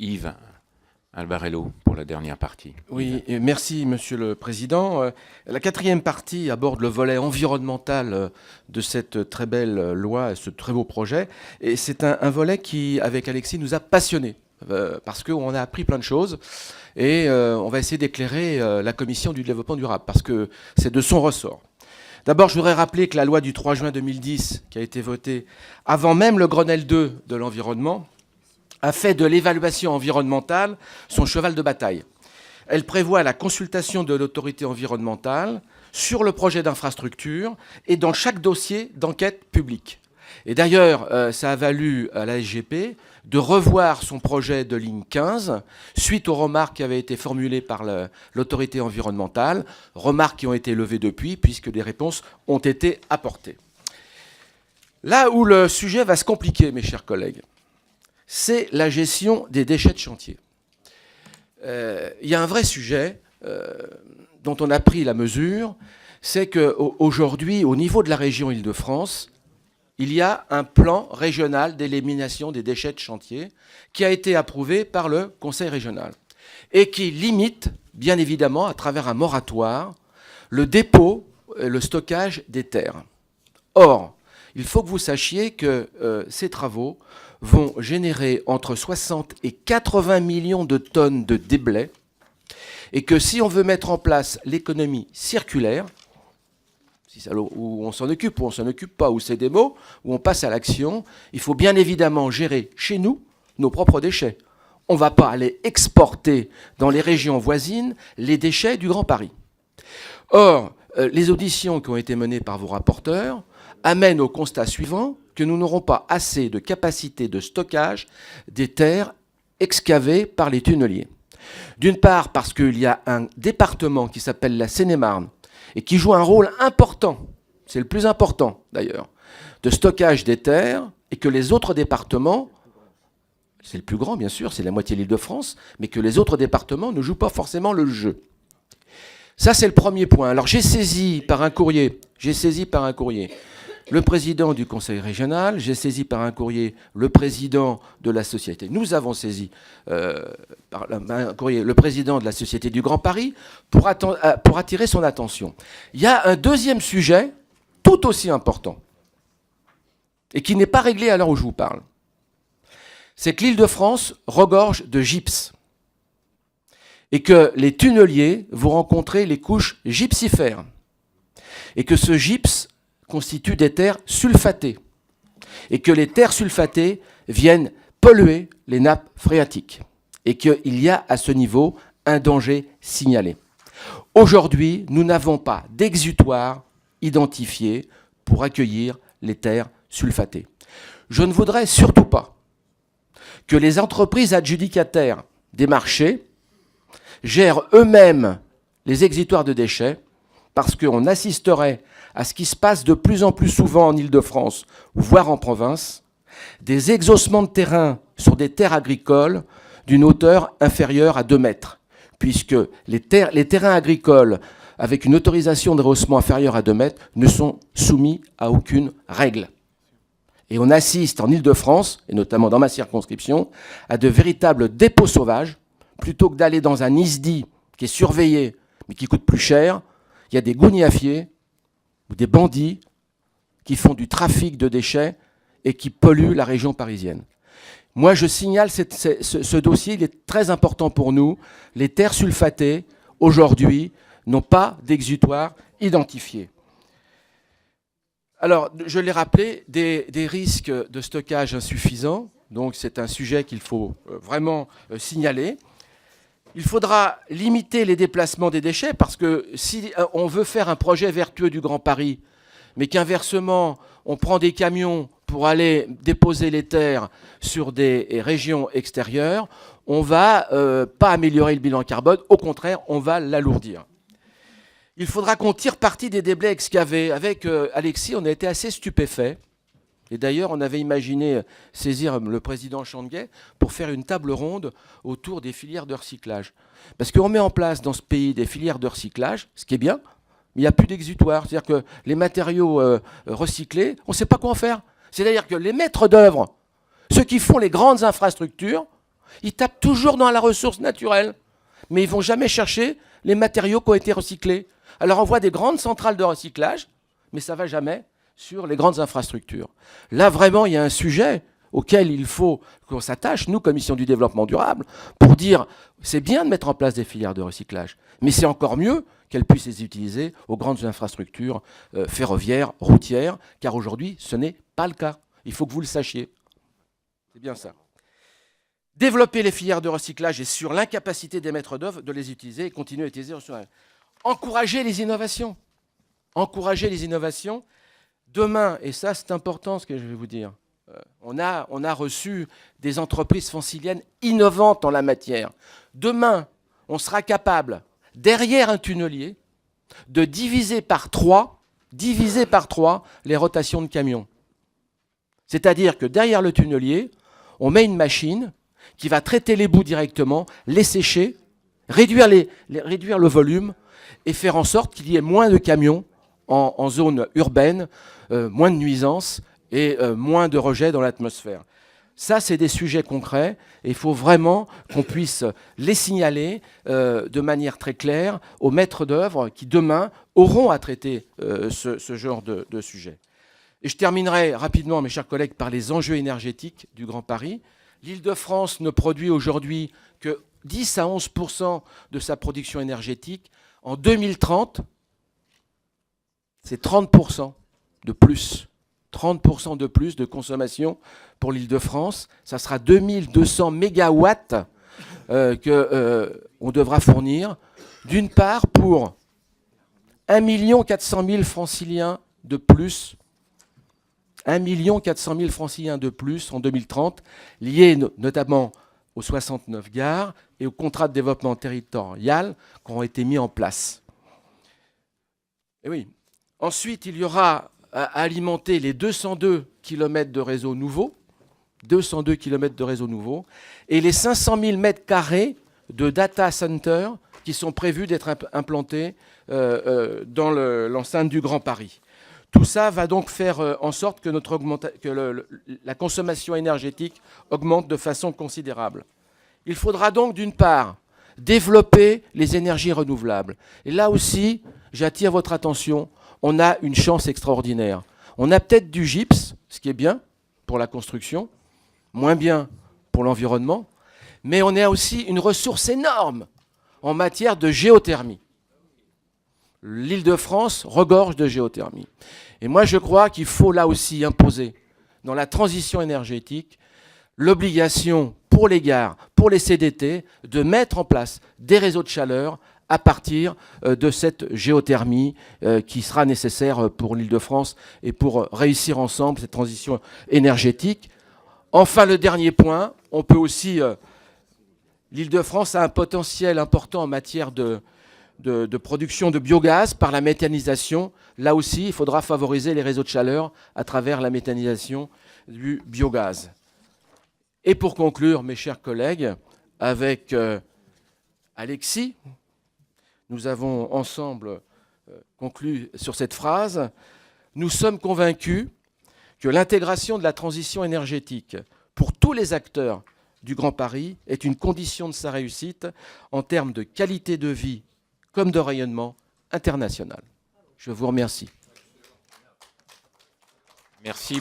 Yves Albarello pour la dernière partie. Oui, et merci Monsieur le Président. La quatrième partie aborde le volet environnemental de cette très belle loi, ce très beau projet. Et c'est un volet qui, avec Alexis, nous a passionnés. Parce qu'on a appris plein de choses. Et on va essayer d'éclairer la Commission du développement durable, parce que c'est de son ressort. D'abord, je voudrais rappeler que la loi du 3 juin 2010, qui a été votée avant même le Grenelle 2 de l'environnement, a fait de l'évaluation environnementale son cheval de bataille. Elle prévoit la consultation de l'autorité environnementale sur le projet d'infrastructure et dans chaque dossier d'enquête publique. Et d'ailleurs, ça a valu à la SGP de revoir son projet de ligne 15 suite aux remarques qui avaient été formulées par l'autorité environnementale, remarques qui ont été levées depuis puisque des réponses ont été apportées. Là où le sujet va se compliquer, mes chers collègues, c'est la gestion des déchets de chantier. Il y a un vrai sujet dont on a pris la mesure, c'est qu'aujourd'hui, au niveau de la région Île-de-France, il y a un plan régional d'élimination des déchets de chantier qui a été approuvé par le Conseil régional et qui limite, bien évidemment, à travers un moratoire, le dépôt et le stockage des terres. Or, il faut que vous sachiez que ces travaux vont générer entre 60 et 80 millions de tonnes de déblais et que si on veut mettre en place l'économie circulaire, où on s'en occupe ou on s'en occupe pas, où c'est des mots, où on passe à l'action, il faut bien évidemment gérer chez nous nos propres déchets. On ne va pas aller exporter dans les régions voisines les déchets du Grand Paris. Or, les auditions qui ont été menées par vos rapporteurs amènent au constat suivant que nous n'aurons pas assez de capacité de stockage des terres excavées par les tunneliers. D'une part, parce qu'il y a un département qui s'appelle la Seine-et-Marne et qui joue un rôle important, c'est le plus important d'ailleurs, de stockage des terres, et que les autres départements, c'est le plus grand bien sûr, c'est la moitié de l'Île-de-France, mais que les autres départements ne jouent pas forcément le jeu. Ça, c'est le premier point. Alors j'ai saisi par un courrier le président du conseil régional, j'ai saisi par un courrier le président de la société. Nous avons saisi par un courrier le président de la Société du Grand Paris pour attirer son attention. Il y a un deuxième sujet tout aussi important et qui n'est pas réglé à l'heure où je vous parle. C'est que l'Île-de-France regorge de gypse et que les tunneliers vont rencontrer les couches gypsifères et que ce gypse constituent des terres sulfatées et que les terres sulfatées viennent polluer les nappes phréatiques et qu'il y a à ce niveau un danger signalé. Aujourd'hui, nous n'avons pas d'exutoire identifié pour accueillir les terres sulfatées. Je ne voudrais surtout pas que les entreprises adjudicataires des marchés gèrent eux-mêmes les exutoires de déchets parce qu'on assisterait à ce qui se passe de plus en plus souvent en Île-de-France, voire en province, des exhaussements de terrain sur des terres agricoles d'une hauteur inférieure à 2 mètres, puisque les terrains agricoles avec une autorisation de rehaussement inférieure à 2 mètres ne sont soumis à aucune règle. Et on assiste en Île-de-France, et notamment dans ma circonscription, à de véritables dépôts sauvages, plutôt que d'aller dans un ISDI qui est surveillé, mais qui coûte plus cher. Il y a des gougnafiers ou des bandits qui font du trafic de déchets et qui polluent la région parisienne. Moi, je signale ce dossier, il est très important pour nous. Les terres sulfatées, aujourd'hui, n'ont pas d'exutoire identifié. Alors, je l'ai rappelé, des risques de stockage insuffisants. Donc, c'est un sujet qu'il faut vraiment signaler. Il faudra limiter les déplacements des déchets parce que si on veut faire un projet vertueux du Grand Paris, mais qu'inversement, on prend des camions pour aller déposer les terres sur des régions extérieures, on ne va pas améliorer le bilan carbone, au contraire, on va l'alourdir. Il faudra qu'on tire parti des déblais excavés. Avec Alexis, on a été assez stupéfaits. Et d'ailleurs, on avait imaginé saisir le président Changuet pour faire une table ronde autour des filières de recyclage. Parce qu'on met en place dans ce pays des filières de recyclage, ce qui est bien, mais il n'y a plus d'exutoire. C'est-à-dire que les matériaux recyclés, on ne sait pas quoi en faire. C'est-à-dire que les maîtres d'œuvre, ceux qui font les grandes infrastructures, Ils tapent toujours dans la ressource naturelle, mais ils ne vont jamais chercher les matériaux qui ont été recyclés. Alors on voit des grandes centrales de recyclage, mais ça ne va jamais sur les grandes infrastructures. Là, vraiment, il y a un sujet auquel il faut qu'on s'attache, nous, Commission du développement durable, pour dire c'est bien de mettre en place des filières de recyclage, mais c'est encore mieux qu'elles puissent les utiliser aux grandes infrastructures ferroviaires, routières, car aujourd'hui, ce n'est pas le cas. Il faut que vous le sachiez. C'est bien ça. Développer les filières de recyclage et sur l'incapacité des maîtres d'œuvre de les utiliser et continuer à utiliser. Encourager les innovations. Encourager les innovations. Demain, et ça c'est important ce que je vais vous dire, on a reçu des entreprises franciliennes innovantes en la matière. Demain, on sera capable, derrière un tunnelier, de diviser par 3 les rotations de camions. C'est-à-dire que derrière le tunnelier, on met une machine qui va traiter les bouts directement, les sécher, réduire le volume et faire en sorte qu'il y ait moins de camions en zone urbaine, moins de nuisances et moins de rejets dans l'atmosphère. Ça, c'est des sujets concrets et il faut vraiment qu'on puisse les signaler de manière très claire aux maîtres d'œuvre qui, demain, auront à traiter ce genre de sujet. Et je terminerai rapidement, mes chers collègues, par les enjeux énergétiques du Grand Paris. L'Île-de-France ne produit aujourd'hui que 10 à 11% de sa production énergétique. En 2030, c'est 30% de plus. 30% de plus de consommation pour l'Île-de-France. Ça sera 2200 mégawatts qu'on devra fournir, d'une part pour 1 400 000 franciliens de plus. 1 400 000 franciliens de plus en 2030, liés notamment aux 69 gares et aux contrats de développement territorial qui ont été mis en place. Et oui. Ensuite, il y aura à alimenter les 202 km de réseaux nouveaux, 202 km de réseaux nouveaux, et les 500 000 mètres carrés de data centers qui sont prévus d'être implantés dans l'enceinte du Grand Paris. Tout ça va donc faire en sorte que, la consommation énergétique augmente de façon considérable. Il faudra donc, d'une part, développer les énergies renouvelables. Et là aussi, j'attire votre attention, on a une chance extraordinaire. On a peut-être du gypse, ce qui est bien pour la construction, moins bien pour l'environnement, mais on a aussi une ressource énorme en matière de géothermie. L'Île-de-France regorge de géothermie. Et moi, je crois qu'il faut là aussi imposer, dans la transition énergétique, l'obligation pour les gares, pour les CDT, de mettre en place des réseaux de chaleur à partir de cette géothermie qui sera nécessaire pour l'Île-de-France et pour réussir ensemble cette transition énergétique. Enfin, le dernier point, on peut aussi... L'Île-de-France a un potentiel important en matière de production de biogaz par la méthanisation. Là aussi, il faudra favoriser les réseaux de chaleur à travers la méthanisation du biogaz. Et pour conclure, mes chers collègues, avec Alexis, nous avons ensemble conclu sur cette phrase. Nous sommes convaincus que l'intégration de la transition énergétique pour tous les acteurs du Grand Paris est une condition de sa réussite en termes de qualité de vie comme de rayonnement international. Je vous remercie. Merci.